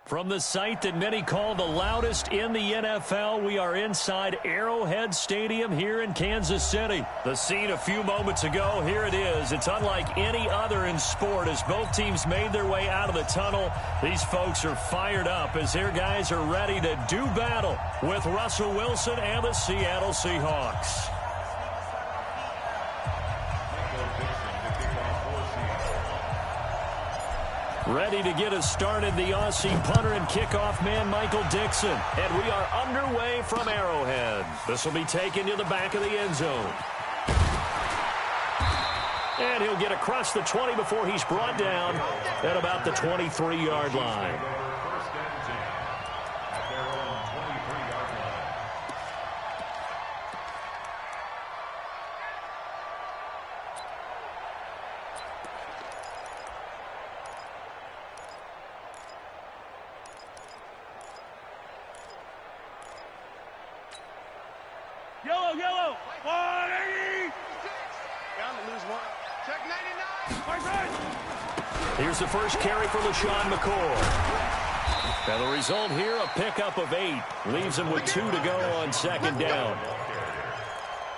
From the site that many call the loudest in the NFL, we are inside Arrowhead Stadium here in Kansas City. The scene a few moments ago, here it is. It's unlike any other in sport as both teams made their way out of the tunnel. These folks are fired up as their guys are ready to do battle with Russell Wilson and the Seattle Seahawks. Ready to get us started, the Aussie punter and kickoff man, Michael Dixon. And we are underway from Arrowhead. This will be taken to the back of the end zone. And he'll get across the 20 before he's brought down at about the 23-yard line. Yellow. 180. Down to lose one. Check 99. Here's the first carry for LaShawn McCoy. Now the result here, a pickup of 8. Leaves him with 2 to go on second down.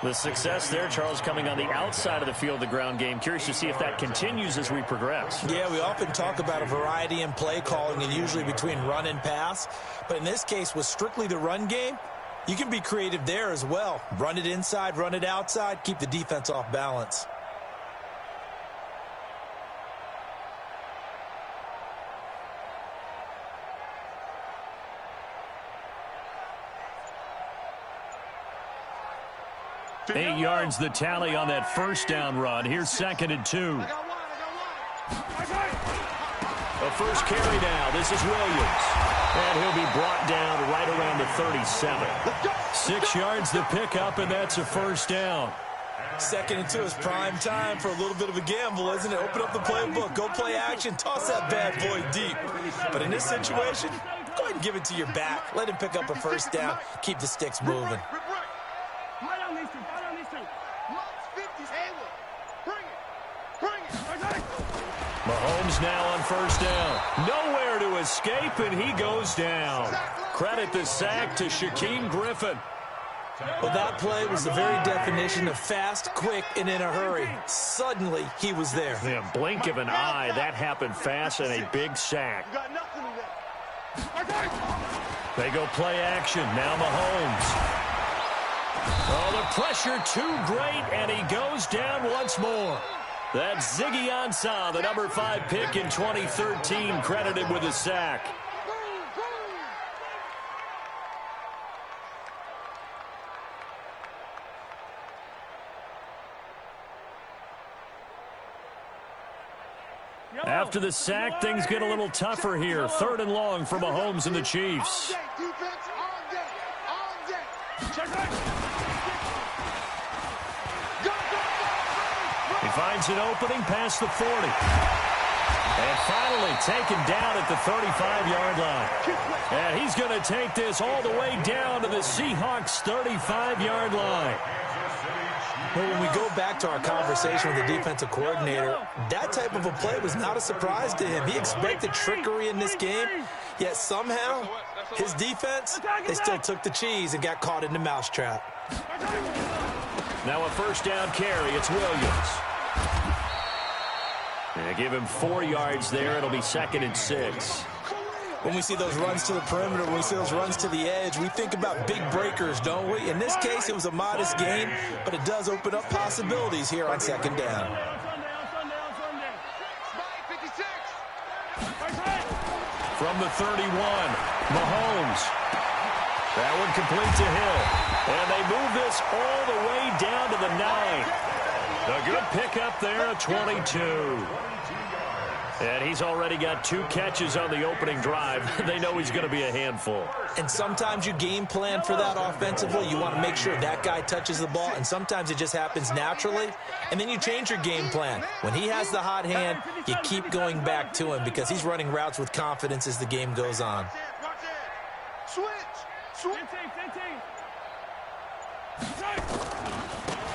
The success there, Charles, coming on the outside of the field, the ground game. Curious to see if that continues as we progress. Yeah, we often talk about a variety in play calling and usually between run and pass. But in this case, with strictly the run game, you can be creative there as well. Run it inside, run it outside, keep the defense off balance. Eight yards the tally on that first down run. Here's 2nd and 2. The first carry now. This is Williams. And he'll be brought down right around the 37. 6 yards the pickup, and that's a first down. 2nd and 2 is prime time for a little bit of a gamble, isn't it? Open up the playbook, go play action, toss that bad boy deep. But in this situation, go ahead and give it to your back. Let him pick up a first down. Keep the sticks moving. Mahomes now on first down. Nowhere to escape, and he goes down. Credit the sack to Shaquem Griffin. Well, that play was the very definition of fast, quick, and in a hurry. Suddenly, he was there. In a blink of an eye, that happened fast and a big sack. They go play action. Now Mahomes. Oh, the pressure too great, and he goes down once more. That's Ziggy Ansah, the number 5 pick in 2013, credited with a sack. After the sack, things get a little tougher here. 3rd and long for Mahomes and the Chiefs. He finds an opening past the 40. And finally taken down at the 35-yard line. And he's going to take this all the way down to the Seahawks' 35-yard line. Well, when we go back to our conversation with the defensive coordinator, that type of a play was not a surprise to him. He expected trickery in this game, yet somehow his defense, they still took the cheese and got caught in the mousetrap. Now a first down carry. It's Williams. They give him 4 yards there. It'll be 2nd and 6. When we see those runs to the perimeter, when we see those runs to the edge, we think about big breakers, don't we? In this case, it was a modest gain, but it does open up possibilities here on 2nd down. From the 31, Mahomes. That one complete to Hill. And they move this all the way down to the 9. A good pickup there at 22. And he's already got 2 catches on the opening drive. They know he's going to be a handful. And sometimes you game plan for that offensively. You want to make sure that guy touches the ball, and sometimes it just happens naturally. And then you change your game plan. When he has the hot hand, you keep going back to him because he's running routes with confidence as the game goes on.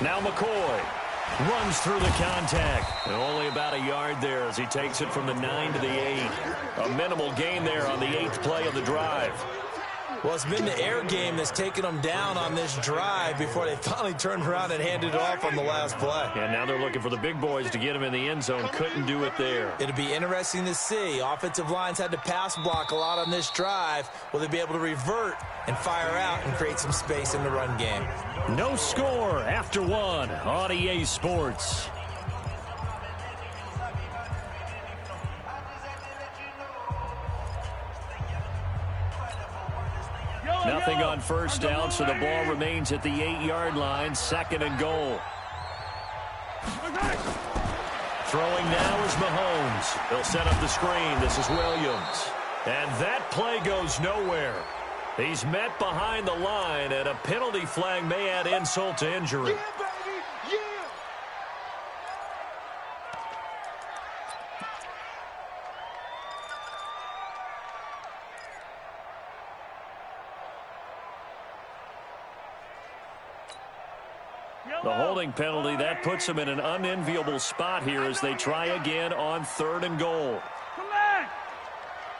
Now McCoy. Runs through the contact. And only about a yard there as he takes it from the 9 to the 8. A minimal gain there on the 8th play of the drive. Well, it's been the air game that's taken them down on this drive before they finally turned around and handed it off on the last play. And now they're looking for the big boys to get him in the end zone. Couldn't do it there. It'll be interesting to see. Offensive lines had to pass block a lot on this drive. Will they be able to revert and fire out and create some space in the run game? No score after one on EA Sports. Nothing on first down, so the ball remains at the 8-yard line, 2nd and goal. Throwing now is Mahomes. He'll set up the screen. This is Williams. And that play goes nowhere. He's met behind the line, and a penalty flag may add insult to injury. Yeah, baby! Yeah! The holding penalty, that puts them in an unenviable spot here as they try again on 3rd and goal. Come back!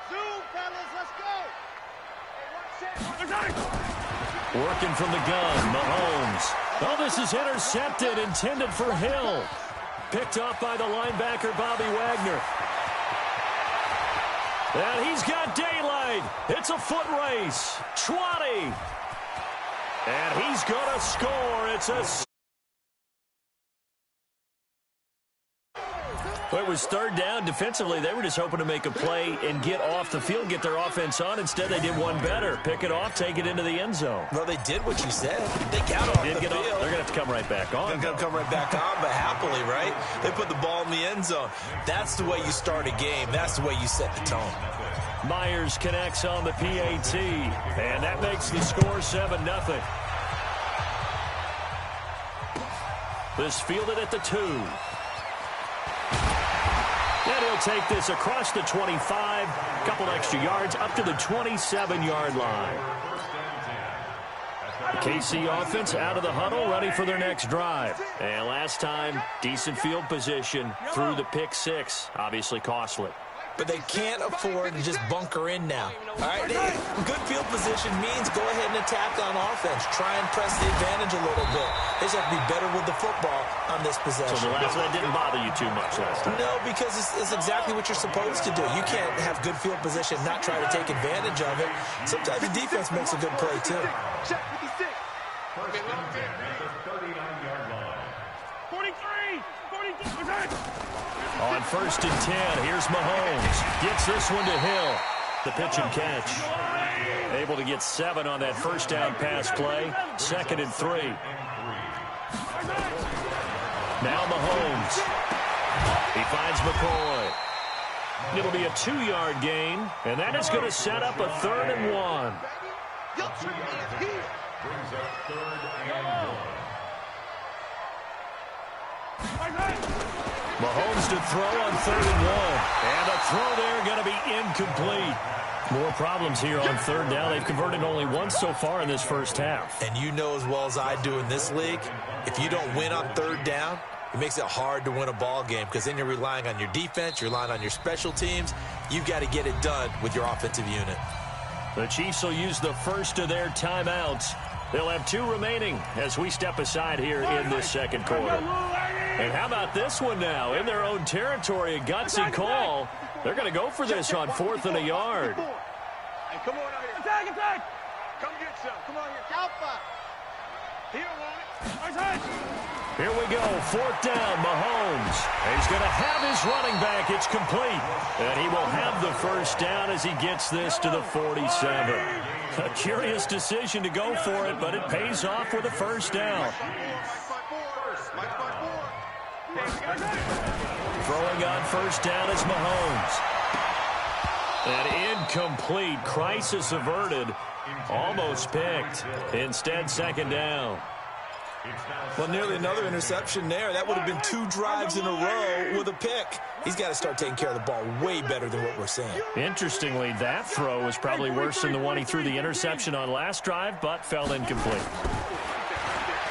Zoom, fellas, let's go! Working from the gun, Mahomes. Oh, this is intercepted, intended for Hill. Picked off by the linebacker, Bobby Wagner. And he's got daylight. It's a foot race. 20. And he's going to score. It's a... Well, it was 3rd down. Defensively, they were just hoping to make a play and get off the field, get their offense on. Instead, they did one better. Pick it off, take it into the end zone. Well, they did what you said. They got off the field. They're going to have to come right back on. They're going to come right back on, but happily, right? They put the ball in the end zone. That's the way you start a game. That's the way you set the tone. Myers connects on the PAT, and that makes the score 7-0. This fielded at the 2. And he'll take this across the 25, couple extra yards, up to the 27-yard line. The KC offense out of the huddle, ready for their next drive. And last time, decent field position through the pick 6, obviously costly. But they can't afford to just bunker in now. All right, good field position means go ahead and attack on offense. Try and press the advantage a little bit. They just have to be better with the football on this possession. So that didn't bother you too much last time? No, because it's exactly what you're supposed to do. You can't have good field position, not try to take advantage of it. Sometimes the defense makes a good play, too. Check 56. 43. On 1st and 10, here's Mahomes. Gets this one to Hill. The pitch and catch. Able to get 7 on that first down pass play. 2nd and 3. Now Mahomes. He finds McCoy. It'll be a 2-yard gain, and that is going to set up a 3rd and 1. Mahomes to throw on 3rd and 1. And a throw there going to be incomplete. More problems here on 3rd down. They've converted only once so far in this first half. And you know as well as I do in this league, if you don't win on 3rd down, it makes it hard to win a ball game because then you're relying on your defense, you're relying on your special teams. You've got to get it done with your offensive unit. The Chiefs will use the first of their timeouts. They'll have 2 remaining as we step aside here in this 2nd quarter. And how about this one now? In their own territory, a gutsy call. They're going to go for this on 4th and a yard. Hey, come on out here. Attack, attack. Come get some. Come on here. Alpha. He don't want it. Here we go. 4th down, Mahomes. He's going to have his running back. It's complete. And he will have the first down as he gets this to the 47. A curious decision to go for it, but it pays off with a first down. Throwing on 1st down is Mahomes. An incomplete. Crisis averted. Almost picked. Instead, 2nd down. Well, nearly another interception there. That would have been 2 drives in a row with a pick. He's got to start taking care of the ball way better than what we're seeing. Interestingly, that throw was probably worse than the one he threw the interception on last drive, but fell incomplete.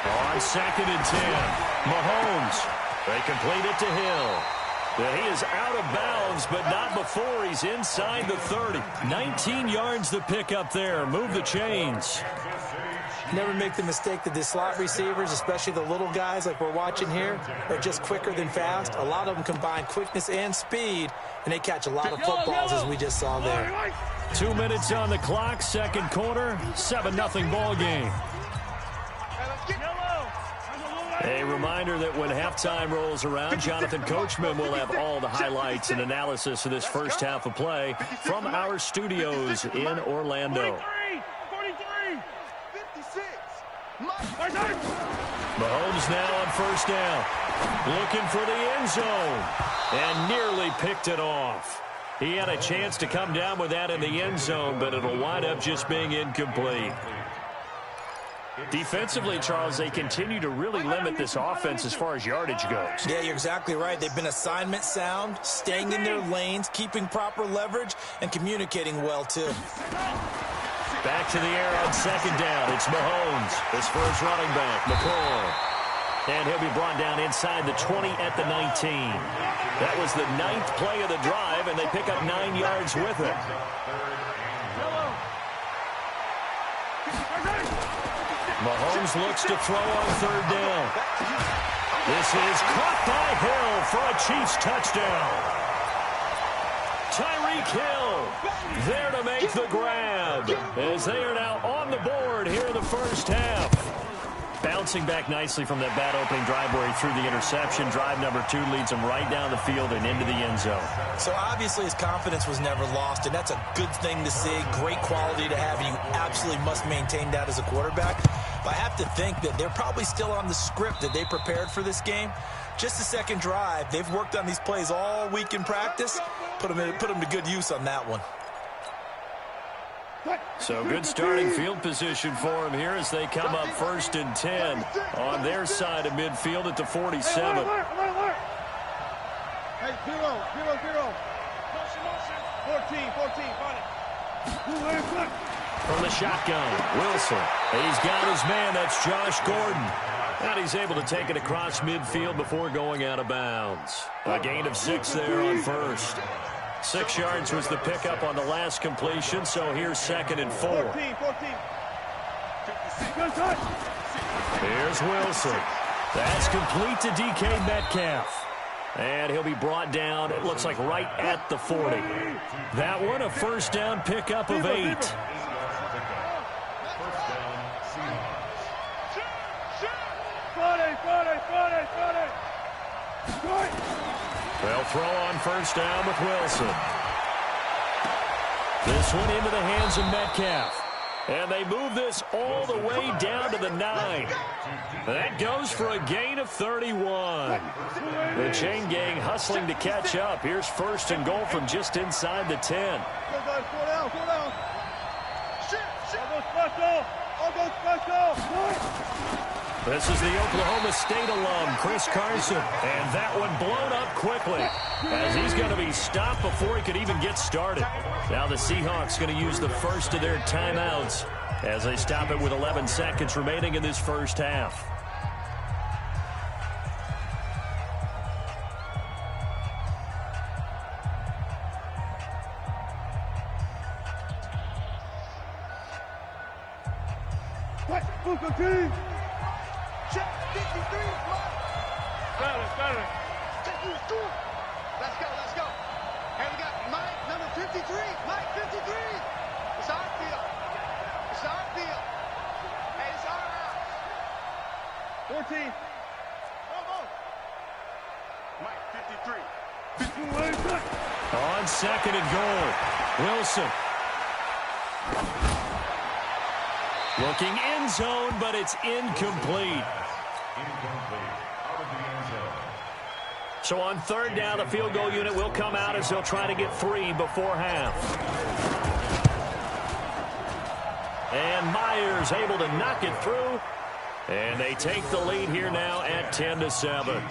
On 2nd and 10. Mahomes. They complete it to Hill. He is out of bounds, but not before he's inside the 30. 19 yards to pick up there. Move the chains. Never make the mistake that the slot receivers, especially the little guys like we're watching here, are just quicker than fast. A lot of them combine quickness and speed, and they catch a lot of footballs, as we just saw there. 2 minutes on the clock, second quarter, 7-0 ball game. A reminder that when halftime rolls around, Jonathan Coachman will have all the highlights and analysis of this first half of play from our studios in Orlando. 43, 56. Mahomes now on first down. Looking for the end zone. And nearly picked it off. He had a chance to come down with that in the end zone, but it'll wind up just being incomplete. Defensively, Charles, they continue to really limit this offense as far as yardage goes. Yeah, you're exactly right. They've been assignment sound, staying in their lanes, keeping proper leverage, and communicating well, too. Back to the air on second down. It's Mahomes, his first running back, McCoy. And he'll be brought down inside the 20 at the 19. That was the 9th play of the drive, and they pick up 9 yards with it. Mahomes looks to throw on third down. This is caught by Hill for a Chiefs touchdown. Tyreek Hill there to make the grab as they are now on the board here in the first half. Bouncing back nicely from that bad opening drive where he threw the interception. Drive number 2 leads him right down the field and into the end zone. So obviously his confidence was never lost, and that's a good thing to see. Great quality to have, and you absolutely must maintain that as a quarterback. But I have to think that they're probably still on the script that they prepared for this game. Just the second drive. They've worked on these plays all week in practice. Put them to good use on that one. So good starting field position for him here as they come up 1st and 10 on their side of midfield at the 47. Hey, 0, 0, 0. 14, find it. From the shotgun, Wilson. He's got his man. That's Josh Gordon. And he's able to take it across midfield before going out of bounds. A gain of 6 there on first. 6 yards was the pickup on the last completion, so here's 2nd and 4. 14. Here's Wilson. That's complete to DK Metcalf. And he'll be brought down, it looks like right at the 40. That one, a first down pickup of 8. They'll throw on first down with Wilson. This one into the hands of Metcalf. And they move this all the way down to the 9. That goes for a gain of 31. The chain gang hustling to catch up. Here's 1st and goal from just inside the 10. This is the Oklahoma State alum, Chris Carson. And that one blown up quickly as he's going to be stopped before he could even get started. Now the Seahawks going to use the first of their timeouts as they stop it with 11 seconds remaining in this first half. Check 53. Got it. Let's go. And we got Mike, number 53. Mike, 53. It's our field. Hey, it's our house. 14. Mike, 53. On 2nd and goal, Wilson. Looking end zone, but it's incomplete. So on 3rd down, the field goal unit will come out as they'll try to get 3 before half. And Myers able to knock it through. And they take the lead here now at 10-7.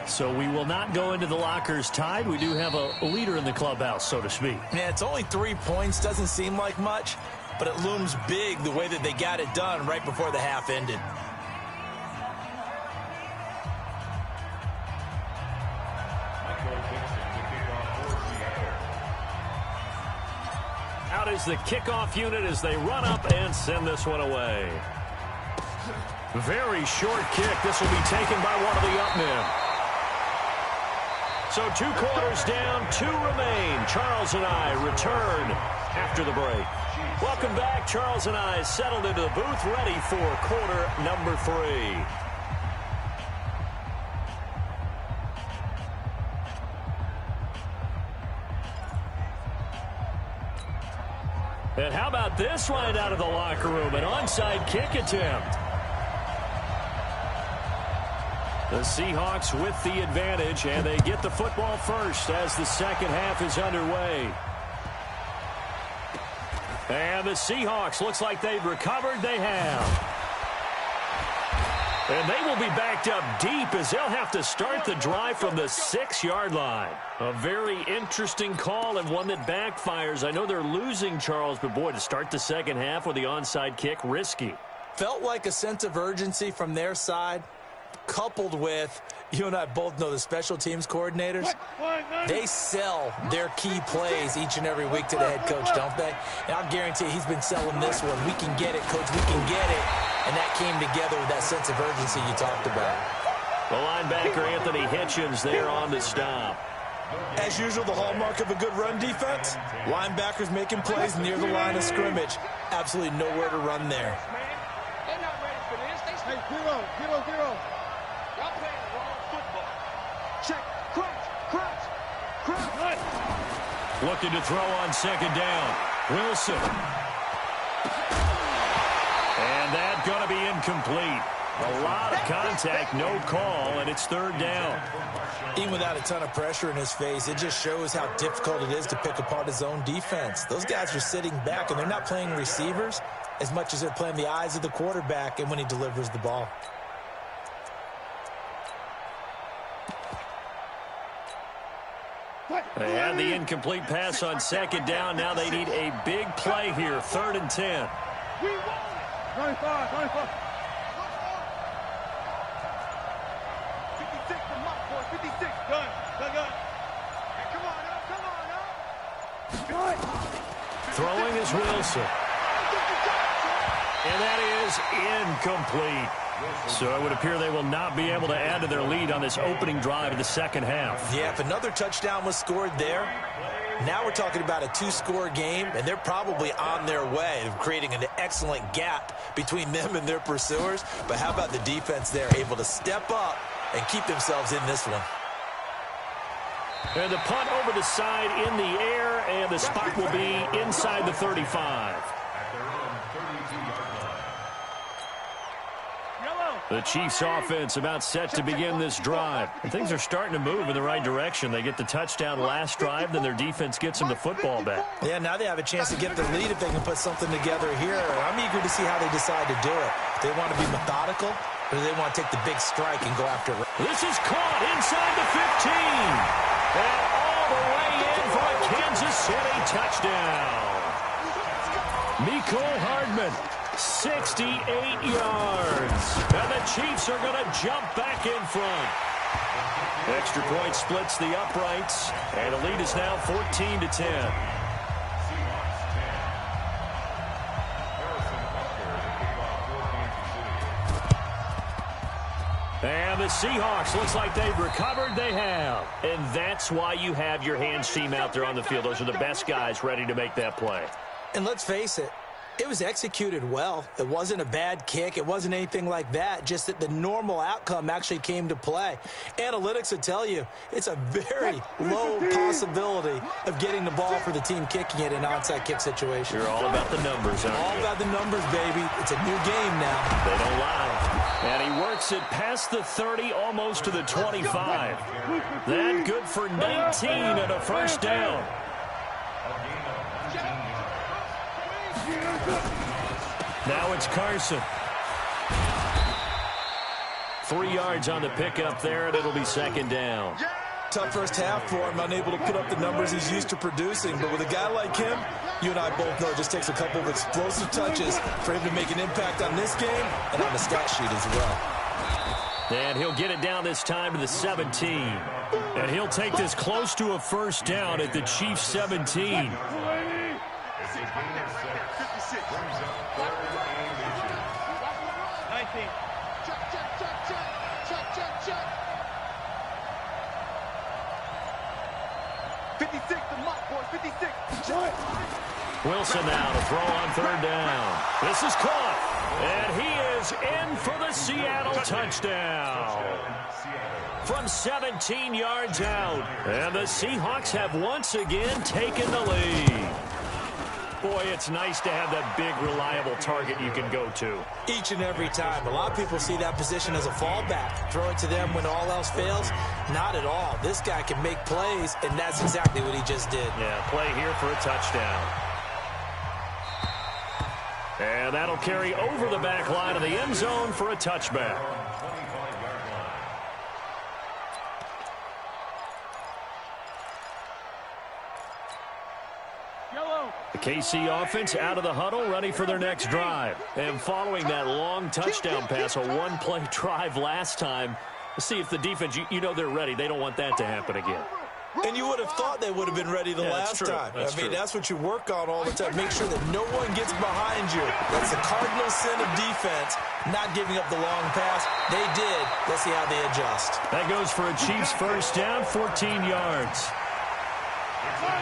So we will not go into the lockers tied. We do have a leader in the clubhouse, so to speak. Yeah, it's only 3 points. Doesn't seem like much, but it looms big the way that they got it done right before the half ended. Out is the kickoff unit as they run up and send this one away. Very short kick. This will be taken by one of the up men. So 2 quarters down, 2 remain. Charles and I return after the break. Welcome back. Charles and I settled into the booth, ready for quarter number 3. And how about this right out of the locker room? An onside kick attempt. The Seahawks with the advantage, and they get the football first as the second half is underway. And the Seahawks, looks like they've recovered. They have. And they will be backed up deep as they'll have to start the drive from the 6-yard line. A very interesting call and one that backfires. I know they're losing, Charles, but boy, to start the second half with the onside kick, risky. Felt like a sense of urgency from their side, coupled with, you and I both know the special teams coordinators, they sell their key plays each and every week to the head coach, don't they? And I'll guarantee he's been selling this one. We can get it, coach, we can get it. And that came together with that sense of urgency you talked about. The linebacker, Anthony Hitchens, there on the stop. As usual, the hallmark of a good run defense, linebackers making plays near the line of scrimmage. Absolutely nowhere to run there. They're not ready for this. Hey, zero. Y'all playing the wrong football. Check. Crunch. Looking to throw on second down. Wilson. And that's going to be incomplete. A lot of contact, no call, and it's third down. Even without a ton of pressure in his face, it just shows how difficult it is to pick apart his own defense. Those guys are sitting back, and they're not playing receivers as much as they're playing the eyes of the quarterback and when he delivers the ball. They had the incomplete pass on second down. Now they need a big play here, 3rd and 10. We want it. 25. 56 to Mike, boy. 56. Done. Hey, come on up. Throwing is Wilson. And that is incomplete. So it would appear they will not be able to add to their lead on this opening drive of the second half. Yeah, if another touchdown was scored there, now we're talking about a 2-score game, and they're probably on their way of creating an excellent gap between them and their pursuers. But how about the defense there, able to step up and keep themselves in this one? And the punt over the side in the air, and the spot will be inside the 35. The Chiefs offense about set to begin this drive. And things are starting to move in the right direction. They get the touchdown last drive, then their defense gets them the football back. Yeah, now they have a chance to get the lead if they can put something together here. I'm eager to see how they decide to do it. Do they want to be methodical, or do they want to take the big strike and go after it? This is caught inside the 15. And all the way in for a Kansas City touchdown. Mecole Hardman. 68 yards. And the Chiefs are going to jump back in front. Extra point splits the uprights. And the lead is now 14-10. And the Seahawks, looks like they've recovered. They have. And that's why you have your hands team out there on the field. Those are the best guys ready to make that play. And let's face it, it was executed well. It wasn't a bad kick. It wasn't anything like that. Just that the normal outcome actually came to play. Analytics will tell you it's a very low possibility of getting the ball for the team kicking it in an onside kick situation. You're all about the numbers, aren't you? All about the numbers, baby. It's a new game now. They don't lie. And he works it past the 30, almost to the 25. That good for 19 and a first down. Now it's Carson. 3 yards on the pickup there, and it'll be second down. Tough first half for him, unable to put up the numbers he's used to producing. But with a guy like him, you and I both know it just takes a couple of explosive touches for him to make an impact on this game and on the stat sheet as well. And he'll get it down this time to the 17. And he'll take this close to a first down at the Chiefs' 17. Wilson now to throw on third down. This is caught, and he is in for the Seattle touchdown. From 17 yards out, and the Seahawks have once again taken the lead. Boy, it's nice to have that big, reliable target you can go to. Each and every time. A lot of people see that position as a fallback. Throw it to them when all else fails. Not at all. This guy can make plays, and that's exactly what he just did. Yeah, play here for a touchdown. And that'll carry over the back line of the end zone for a touchback. The KC offense out of the huddle, ready for their next drive. And following that long touchdown pass, a one-play drive last time, let's see if the defense, you know they're ready. They don't want that to happen again. And you would have thought they would have been ready the last time. That's what you work on all the time. Make sure that no one gets behind you. That's the cardinal sin of defense, not giving up the long pass. They did. Let's see how they adjust. That goes for a Chiefs first down, 14 yards.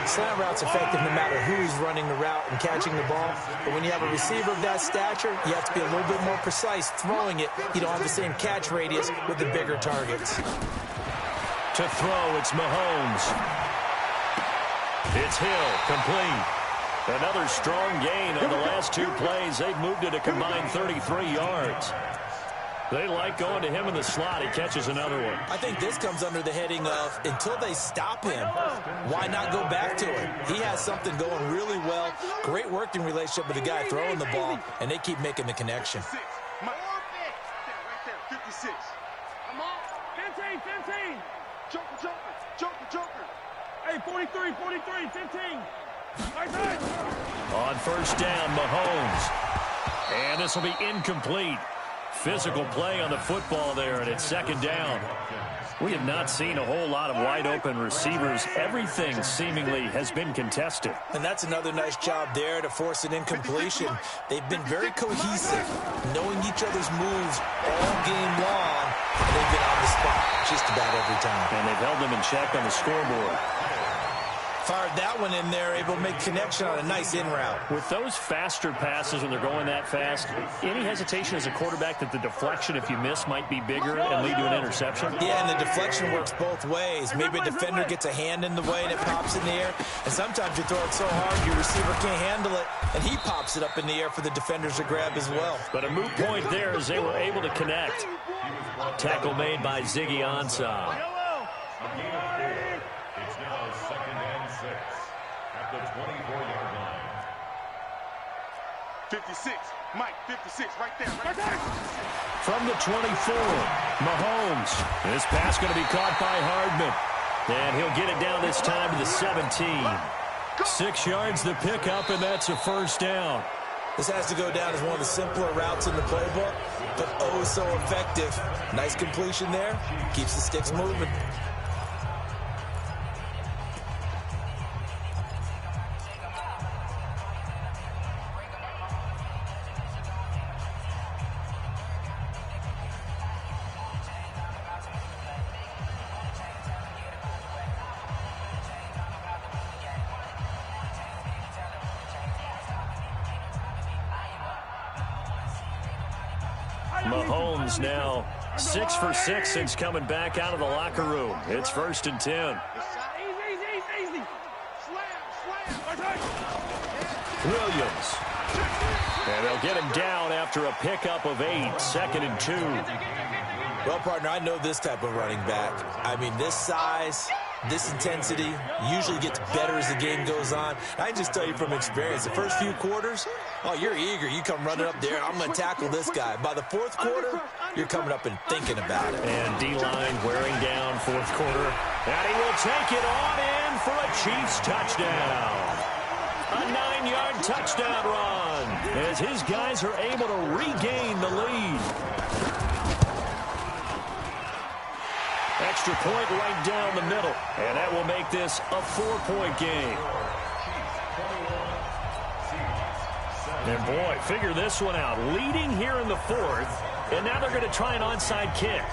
Slant route's effective no matter who's running the route and catching the ball. But when you have a receiver of that stature, you have to be a little bit more precise throwing it. You don't have the same catch radius with the bigger targets. To throw, it's Mahomes. It's Hill, complete. Another strong gain on the last two plays. They've moved it a combined 33 yards. They like going to him in the slot. He catches another one. I think this comes under the heading of until they stop him, why not go back to him? He has something going really well. Great working relationship with the guy throwing the ball, and they keep making the connection. 56. Come on. 15, 15. Joker. Hey, 43, 15. Right. On first down, Mahomes. And this will be incomplete. Physical play on the football there, and it's second down. We have not seen a whole lot of wide-open receivers. Everything seemingly has been contested. And that's another nice job there to force an incompletion. They've been very cohesive, knowing each other's moves all game long. And they've been on the spot just about every time. And they've held them in check on the scoreboard. Fired that one in there, able to make connection on a nice in route. With those faster passes when they're going that fast, any hesitation as a quarterback that the deflection, if you miss, might be bigger and lead to an interception? Yeah, and the deflection works both ways. Maybe a defender gets a hand in the way and it pops in the air. And sometimes you throw it so hard your receiver can't handle it, and he pops it up in the air for the defenders to grab as well. But a moot point there as they were able to connect. Tackle made by Ziggy Ansah. 56. Mike, 56, right there. From the 24, Mahomes. This pass going to be caught by Hardman. And he'll get it down this time to the 17. 6 yards the pickup, and that's a first down. This has to go down as one of the simpler routes in the playbook, but oh so effective. Nice completion there. Keeps the sticks moving. Mahomes now 6 for 6 since coming back out of the locker room. It's 1st and 10. Easy. Slam. Williams. And they'll get him down after a pickup of 8. 2nd and 2. Well, partner, I know this type of running back. I mean, this size, this intensity usually gets better as the game goes on. I just tell you from experience, the first few quarters, oh, you're eager. You come running up there, I'm going to tackle this guy. By the fourth quarter, you're coming up and thinking about it. And D-line wearing down fourth quarter. And he will take it on in for a Chiefs touchdown. A 9-yard touchdown run as his guys are able to regain the lead. Extra point right down the middle. And that will make this a 4-point game. And boy, figure this one out. Leading here in the 4th. And now they're going to try an onside kick.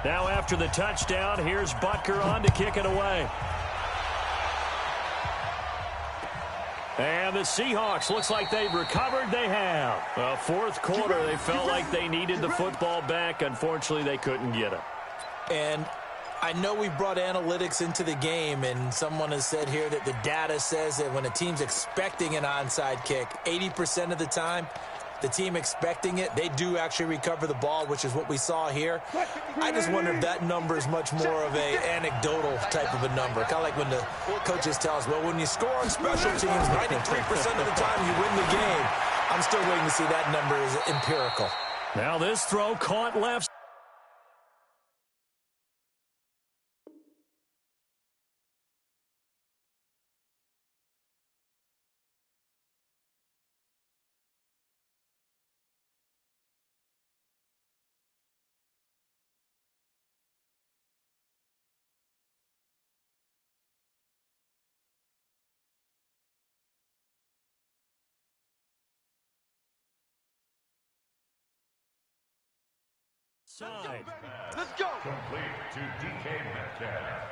Now after the touchdown, here's Butker on to kick it away. And the Seahawks, looks like they've recovered. They have. Fourth quarter, they felt like they needed the football back. Unfortunately, they couldn't get it. And I know we brought analytics into the game, and someone has said here that the data says that when a team's expecting an onside kick, 80% of the time, the team expecting it, they do actually recover the ball, which is what we saw here. I just wonder if that number is much more of a anecdotal type of a number. Kind of like when the coaches tell us, well, when you score on special teams, 93% of the time you win the game. I'm still waiting to see that number is empirical. Now this throw caught left. Side. Let's go. Complete to DK Metcalf.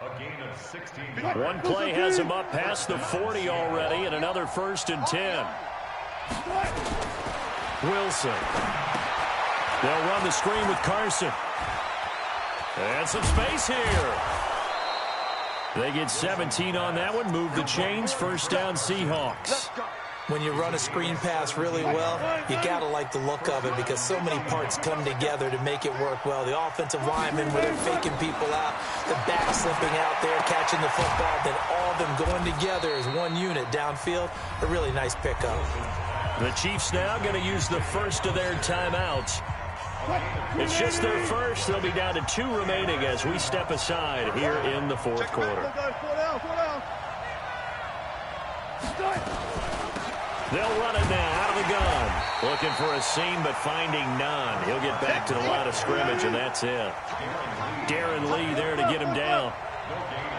A gain of 16. One play has him up past the 40 already, and another 1st and 10. Wilson. They'll run the screen with Carson. And some space here. They get 17 on that one. Move the chains. First down, Seahawks. When you run a screen pass really well, you got to like the look of it because so many parts come together to make it work well. The offensive linemen, where they're faking people out, the back slipping out there, catching the football, then all of them going together as one unit downfield. A really nice pickup. The Chiefs now going to use the first of their timeouts. It's just their first. They'll be down to 2 remaining as we step aside here in the fourth quarter. They'll run it now out of the gun. Looking for a seam, but finding none. He'll get back to the line of scrimmage, and that's it. Darren Lee there to get him down.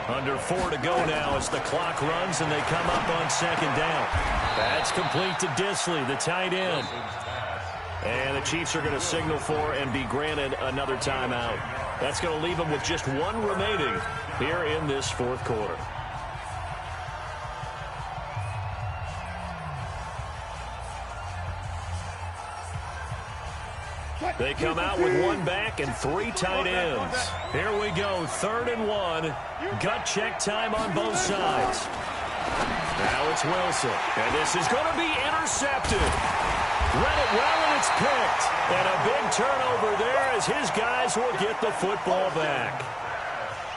Under 4 to go now as the clock runs, and they come up on 2nd down. That's complete to Disley, the tight end. And the Chiefs are going to signal for and be granted another timeout. That's going to leave them with just 1 remaining here in this fourth quarter. They come out with 1 back and 3 tight ends. Here we go, 3rd and 1. Gut check time on both sides. Now it's Wilson, and this is going to be intercepted. Read it well, and it's picked. And a big turnover there as his guys will get the football back.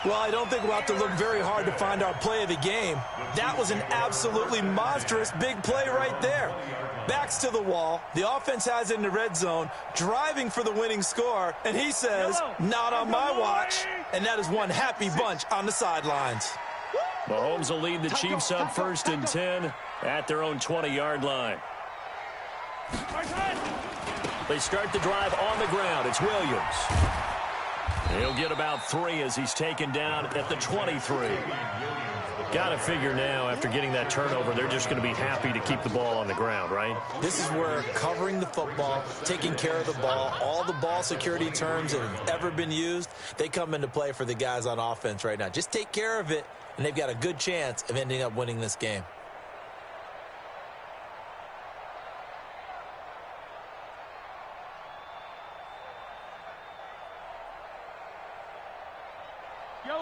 Well, I don't think we'll have to look very hard to find our play of the game. That was an absolutely monstrous big play right there. Backs to the wall. The offense has it in the red zone, driving for the winning score, and he says, not on my watch. And that is one happy bunch on the sidelines. Mahomes will lead the Chiefs up 1st and 10 at their own 20-yard line. They start the drive on the ground. It's Williams. He'll get about 3 as he's taken down at the 23. Got to figure now, after getting that turnover, they're just going to be happy to keep the ball on the ground, right? This is where covering the football, taking care of the ball, all the ball security terms that have ever been used, they come into play for the guys on offense right now. Just take care of it, and they've got a good chance of ending up winning this game.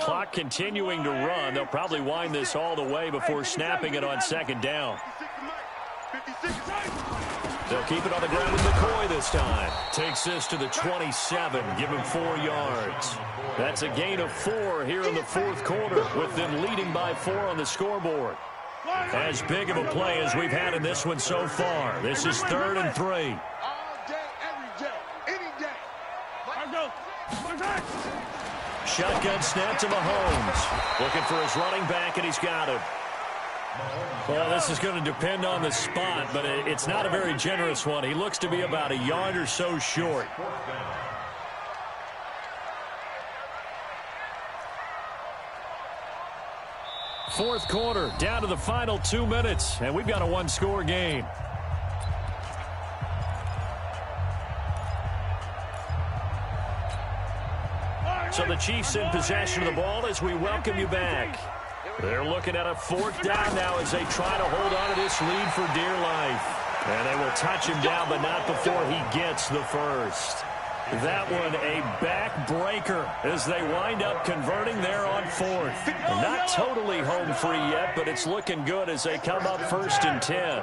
Clock continuing to run. They'll probably wind this all the way before snapping it on 2nd down. They'll keep it on the ground with McCoy this time. Takes this to the 27, give him 4 yards. That's a gain of 4 here in the fourth quarter, with them leading by 4 on the scoreboard. As big of a play as we've had in this one so far. This is 3rd and 3. All day, every day, any day. Let's go. Shotgun snap to Mahomes. Looking for his running back, and he's got him. Well, this is going to depend on the spot, but it's not a very generous one. He looks to be about a yard or so short. Fourth quarter, down to the final 2 minutes, and we've got a 1-score game. So the Chiefs in possession of the ball as we welcome you back. They're looking at a 4th down now as they try to hold on to this lead for dear life. And they will touch him down, but not before he gets the first. That one a backbreaker as they wind up converting there on 4th. Not totally home free yet, but it's looking good as they come up 1st and 10.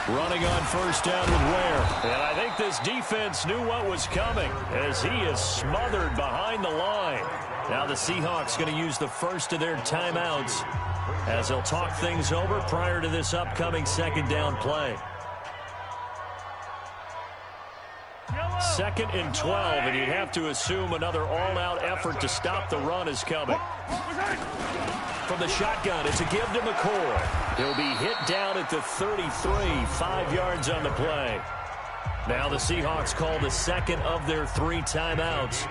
Running on 1st down with Ware. And I think this defense knew what was coming as he is smothered behind the line. Now the Seahawks going to use the first of their timeouts as they'll talk things over prior to this upcoming 2nd down play. 2nd and 12, and you'd have to assume another all-out effort to stop the run is coming. From the shotgun, it's a give to McCoy. He'll be hit down at the 33, 5 yards on the play. Now the Seahawks call the 2nd of their 3 timeouts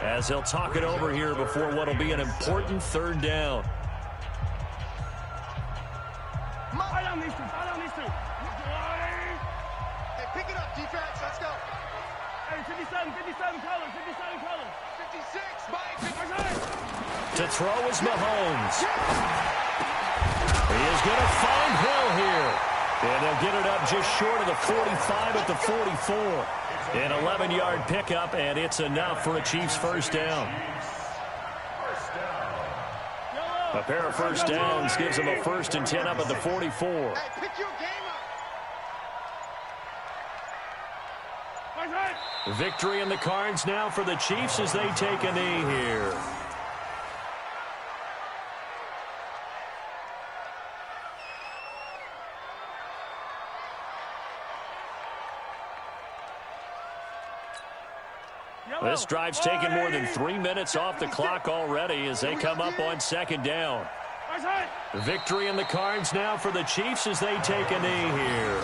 as they'll talk it over here before what will be an important 3rd down. Hey, pick it up, defense. Let's go. Hey, 57 colors, 56, Mike. To throw is Mahomes. He is going to find Hill here. And they'll get it up just short of the 45 at the 44. An 11-yard pickup, and it's enough for a Chiefs 1st down. A pair of 1st downs gives them a 1st and 10 up at the 44. Hey, pick your game up. Victory in the cards now for the Chiefs as they take a knee here. This drive's taken more than 3 minutes off the clock already as they come up on 2nd down. Victory in the cards now for the Chiefs as they take a knee here.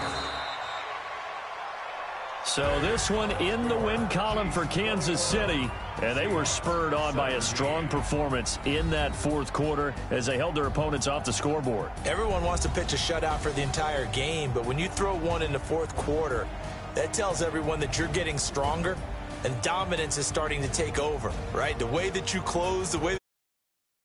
So this one in the win column for Kansas City, and they were spurred on by a strong performance in that 4th quarter as they held their opponents off the scoreboard. Everyone wants to pitch a shutout for the entire game, but when you throw one in the 4th quarter, that tells everyone that you're getting stronger and dominance is starting to take over, right? The way that you close, the way